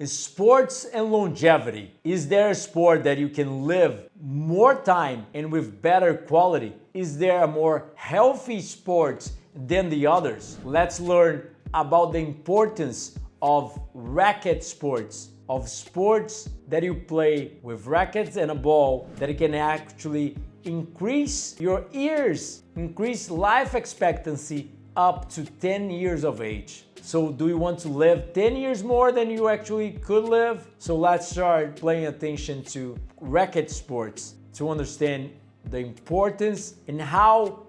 Sports and longevity. Is there a sport that you can live more time and with better quality? Is there a more healthy sport than the others? Let's learn about the importance of racket sports, of sports that you play with rackets and a ball that can actually increase your years, increase life expectancy up to 10 years of age. So do you want to live 10 years more than you actually could live? So let's start paying attention to racket sports to understand the importance and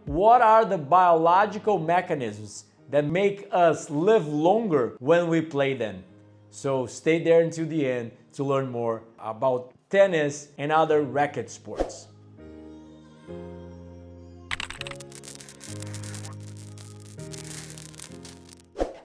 what are the biological mechanisms that make us live longer when we play them. So stay there until the end to learn more about tennis and other racket sports.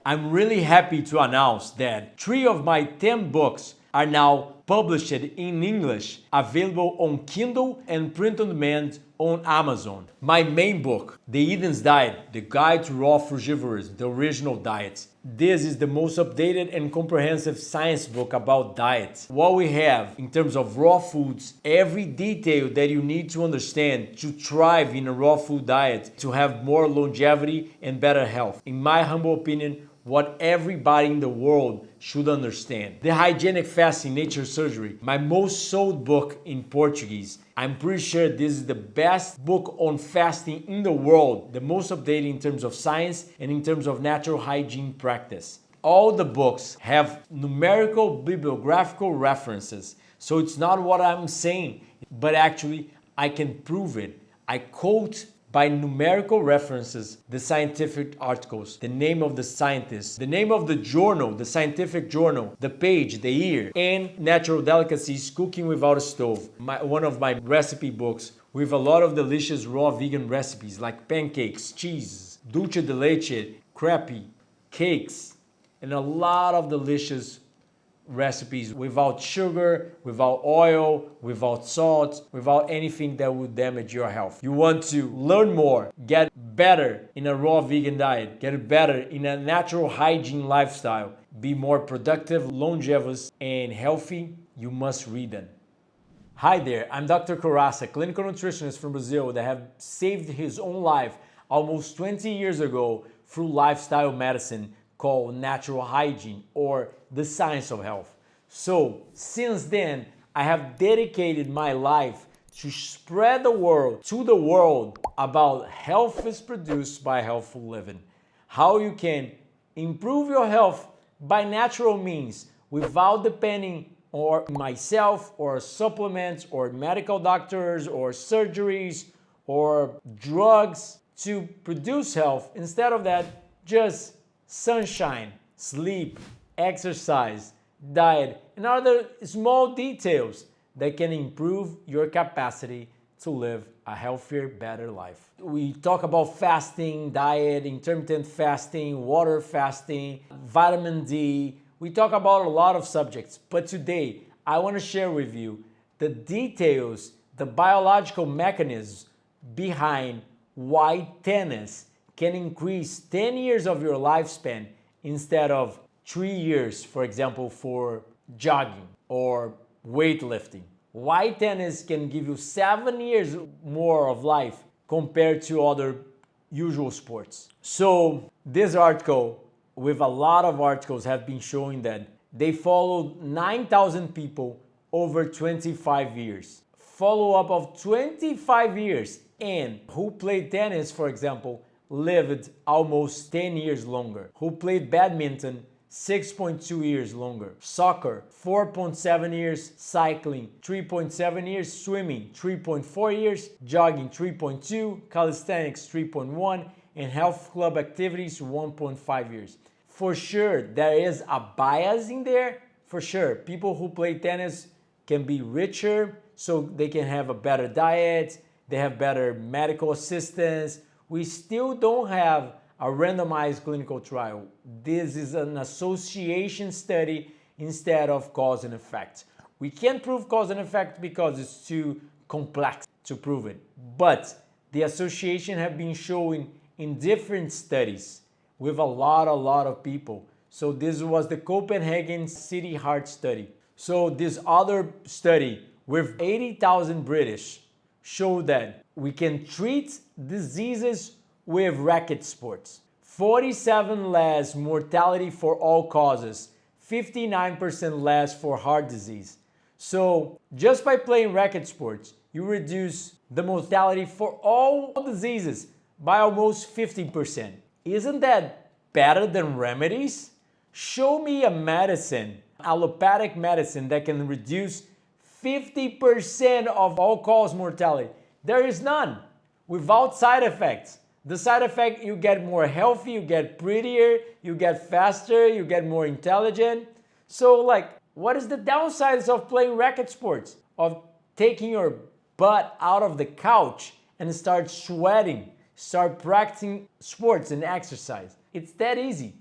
I'm really happy to announce that 3 of my 10 books are now published in English, available on Kindle and print on demand on Amazon. My main book, The Eden's Diet, The Guide to Raw Frugivorism, the original diet. This is the most updated and comprehensive science book about diet. What we have in terms of raw foods, every detail that you need to understand to thrive in a raw food diet, to have more longevity and better health. In my humble opinion, what everybody in the world should understand. The Hygienic Fasting Nature Surgery, my most sold book in Portuguese. I'm pretty sure this is the best book on fasting in the world, the most updated in terms of science and in terms of natural hygiene practice. All the books have numerical bibliographical references, so it's not what I'm saying, but actually I can prove it. I quote by numerical references the scientific articles, the name of the scientist, the name of the journal, the scientific journal, the page, the year, and Natural Delicacies, Cooking Without a Stove, one of my recipe books with a lot of delicious raw vegan recipes like pancakes, cheese, dulce de leche, crepe, cakes, and a lot of delicious recipes without sugar, without oil, without salt, without anything that would damage your health. You want to learn more, get better in a raw vegan diet, get better in a natural hygiene lifestyle, be more productive, longevous, and healthy, you must read them. Hi there, I'm Dr. Corassa, clinical nutritionist from Brazil that have saved his own life almost 20 years ago through lifestyle medicine called natural hygiene or the science of health. So since then, I have dedicated my life to spread the word about health is produced by healthful living. How you can improve your health by natural means without depending on myself or supplements or medical doctors or surgeries or drugs to produce health. Instead of that, just sunshine, sleep, exercise, diet, and other small details that can improve your capacity to live a healthier, better life. We talk about fasting, diet, intermittent fasting, water fasting, vitamin D. We talk about a lot of subjects, but today I want to share with you the details, the biological mechanisms behind why tennis can increase 10 years of your lifespan instead of 3 years, for example, for jogging or weightlifting. Why tennis can give you 7 years more of life compared to other usual sports. So this article, with a lot of articles, have been showing that they followed 9,000 people over 25 years. Follow-up of 25 years, and who played tennis, for example, lived almost 10 years longer. Who played badminton, 6.2 years longer. Soccer, 4.7 years. Cycling, 3.7 years. Swimming, 3.4 years. Jogging, 3.2. Calisthenics, 3.1. And health club activities, 1.5 years. For sure, there is a bias in there. For sure, people who play tennis can be richer, so they can have a better diet. They have better medical assistance. We still don't have a randomized clinical trial. This is an association study instead of cause and effect. We can't prove cause and effect because it's too complex to prove it. But the association have been showing in different studies with a lot of people. So this was the Copenhagen City Heart Study. So this other study with 80,000 British showed that we can treat diseases with racket sports. 47 less mortality for all causes, 59% less for heart disease. So just by playing racket sports, you reduce the mortality for all diseases by almost 50%. Isn't that better than remedies? Show me a medicine, allopathic medicine, that can reduce 50% of all-cause mortality. There is none, without side effects. The side effect, you get more healthy, you get prettier, you get faster, you get more intelligent. So like, what is the downsides of playing racket sports? Of taking your butt out of the couch and start sweating, start practicing sports and exercise. It's that easy.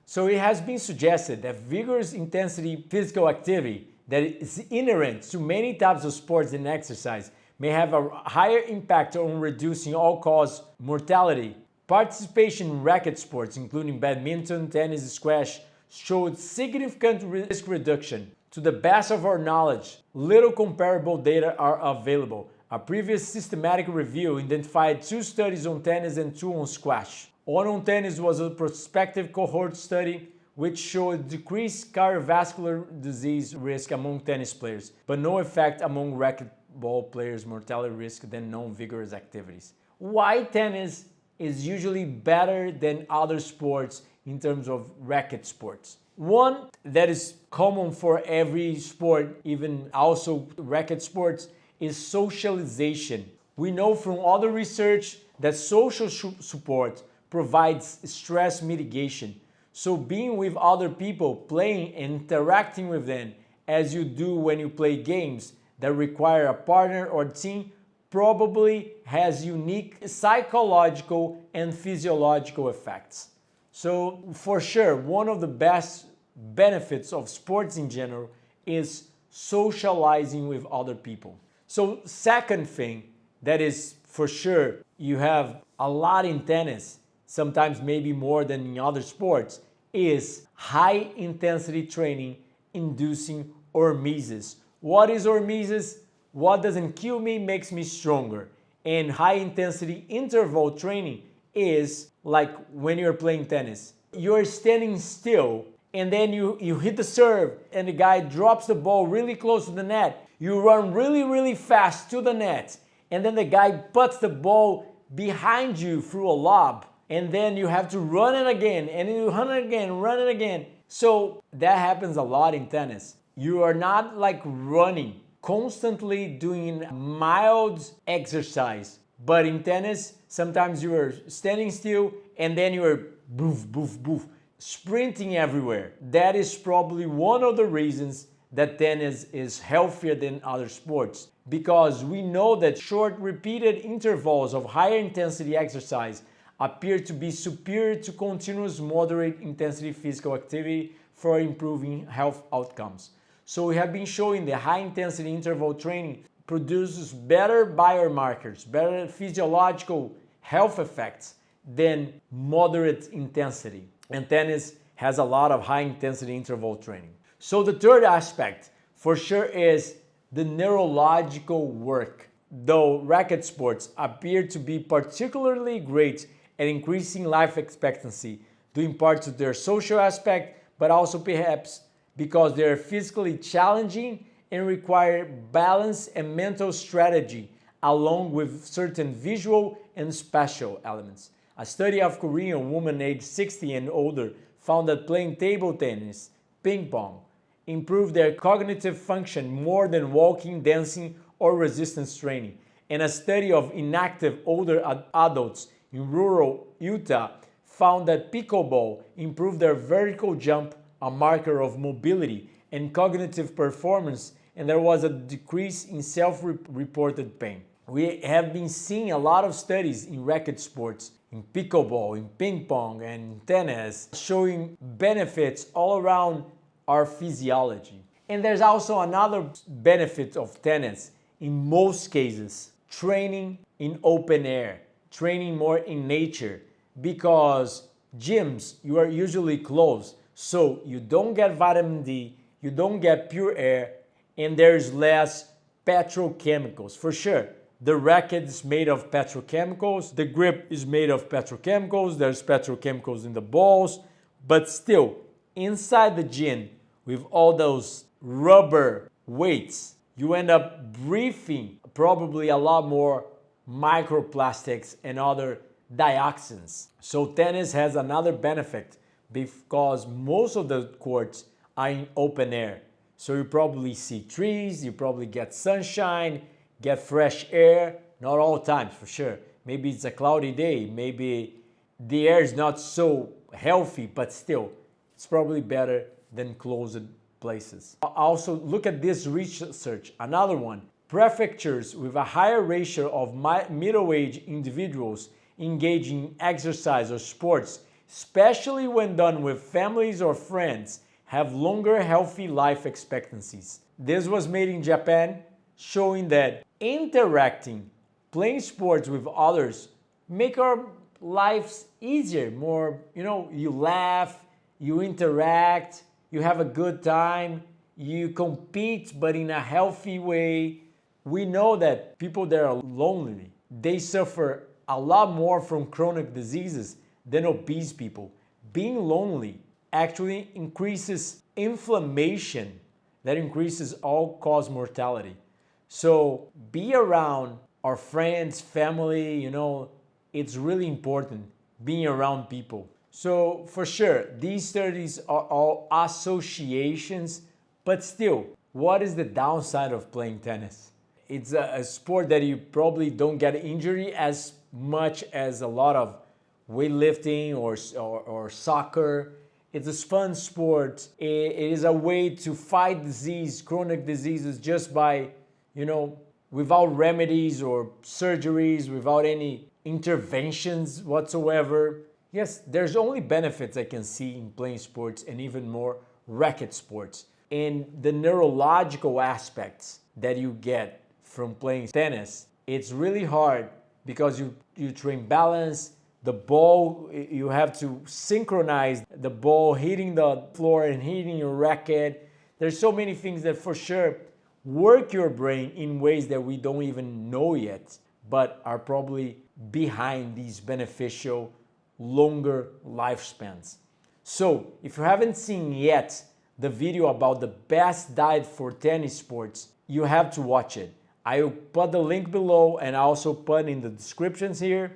So it has been suggested that vigorous intensity physical activity that is inherent to many types of sports and exercise may have a higher impact on reducing all-cause mortality. Participation in racket sports, including badminton, tennis, squash, showed significant risk reduction. To the best of our knowledge, little comparable data are available. A previous systematic review identified 2 studies on tennis and 2 on squash. One on tennis was a prospective cohort study which showed decreased cardiovascular disease risk among tennis players, but no effect among racquetball players' mortality risk than non-vigorous activities. Why tennis is usually better than other sports in terms of racket sports? One that is common for every sport, even also racket sports, is socialization. We know from other research that social support provides stress mitigation. So being with other people, playing and interacting with them as you do when you play games that require a partner or team probably has unique psychological and physiological effects. So for sure, one of the best benefits of sports in general is socializing with other people. So second thing that is for sure you have a lot in tennis, sometimes maybe more than in other sports, is high intensity training inducing hormesis. What is hormesis? What doesn't kill me makes me stronger. And high intensity interval training is like when you're playing tennis. You're standing still and then you hit the serve and the guy drops the ball really close to the net. You run really fast to the net and then the guy puts the ball behind you through a lob. And then you have to run it again, and you run it again, run it again. So that happens a lot in tennis. You are not like running, constantly doing mild exercise. But in tennis, sometimes you are standing still and then you are boof, sprinting everywhere. That is probably one of the reasons that tennis is healthier than other sports. Because we know that short repeated intervals of higher intensity exercise appear to be superior to continuous moderate intensity physical activity for improving health outcomes. So we have been showing that high intensity interval training produces better biomarkers, better physiological health effects than moderate intensity. And tennis has a lot of high intensity interval training. So the third aspect for sure is the neurological work. Though racket sports appear to be particularly great at increasing life expectancy, due in part to their social aspect, but also perhaps because they are physically challenging and require balance and mental strategy, along with certain visual and spatial elements. A study of Korean women aged 60 and older found that playing table tennis, ping pong, improved their cognitive function more than walking, dancing, or resistance training. And a study of inactive older adults in rural Utah found that pickleball improved their vertical jump, a marker of mobility and cognitive performance, and there was a decrease in self-reported pain. We have been seeing a lot of studies in racket sports, in pickleball, in ping pong, and tennis, showing benefits all around our physiology. And there's also another benefit of tennis, in most cases, training in open air, training more in nature, because gyms, you are usually closed. So you don't get vitamin D, you don't get pure air, and there's less petrochemicals. For sure, the racket is made of petrochemicals, the grip is made of petrochemicals, there's petrochemicals in the balls, but still, inside the gym, with all those rubber weights, you end up breathing probably a lot more microplastics and other dioxins. So tennis has another benefit because most of the courts are in open air. So you probably see trees, you probably get sunshine, get fresh air, not all times for sure. Maybe it's a cloudy day, maybe the air is not so healthy, but still, it's probably better than closed places. Also, look at this research, another one. Prefectures with a higher ratio of middle-aged individuals engaging in exercise or sports, especially when done with families or friends, have longer healthy life expectancies. This was made in Japan, showing that interacting, playing sports with others, make our lives easier, more, you laugh, you interact, you have a good time, you compete, but in a healthy way. We know that people that are lonely, they suffer a lot more from chronic diseases than obese people. Being lonely actually increases inflammation, that increases all-cause mortality. So be around our friends, family, it's really important being around people. So for sure, these studies are all associations, but still, what is the downside of playing tennis? It's a sport that you probably don't get injury as much as a lot of weightlifting or soccer. It's a fun sport. It is a way to fight disease, chronic diseases, just by, without remedies or surgeries, without any interventions whatsoever. Yes, there's only benefits I can see in playing sports and even more racket sports. And the neurological aspects that you get from playing tennis, it's really hard because you train balance, the ball, you have to synchronize the ball hitting the floor and hitting your racket. There's so many things that for sure work your brain in ways that we don't even know yet, but are probably behind these beneficial longer lifespans. So if you haven't seen yet the video about the best diet for tennis sports, you have to watch it. I'll put the link below and I also put in the descriptions here,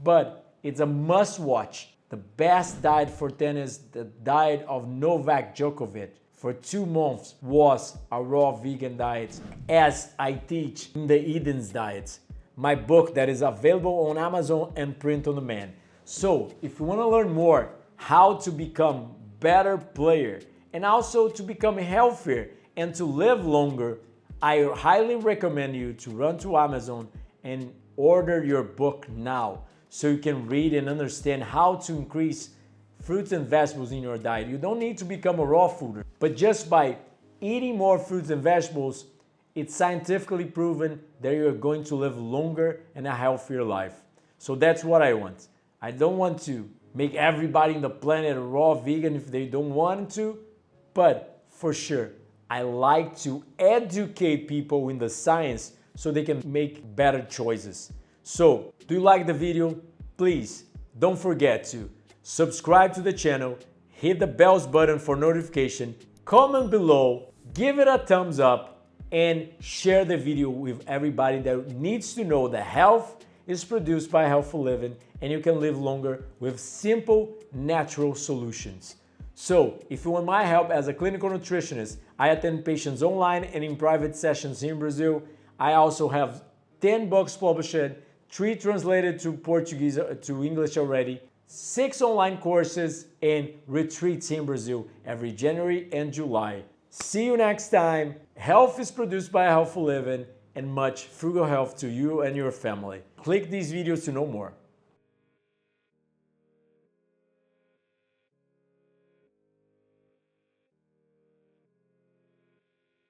but it's a must watch. The best diet for tennis, the diet of Novak Djokovic for 2 months was a raw vegan diet, as I teach in the Eden's Diets, my book that is available on Amazon and print on demand. So if you want to learn more how to become better player and also to become healthier and to live longer, I highly recommend you to run to Amazon and order your book now so you can read and understand how to increase fruits and vegetables in your diet. You don't need to become a raw fooder, but just by eating more fruits and vegetables, it's scientifically proven that you're going to live longer and a healthier life. So that's what I want. I don't want to make everybody on the planet a raw vegan if they don't want to, but for sure, I like to educate people in the science so they can make better choices. So, do you like the video? Please don't forget to subscribe to the channel, hit the bells button for notification, comment below, give it a thumbs up, and share the video with everybody that needs to know that health is produced by Healthful Living and you can live longer with simple, natural solutions. So, if you want my help as a clinical nutritionist, I attend patients online and in private sessions here in Brazil. I also have 10 books published, 3 translated to Portuguese to English already, 6 online courses, and retreats in Brazil every January and July. See you next time. Health is produced by Healthful Living, and much frugal health to you and your family. Click these videos to know more.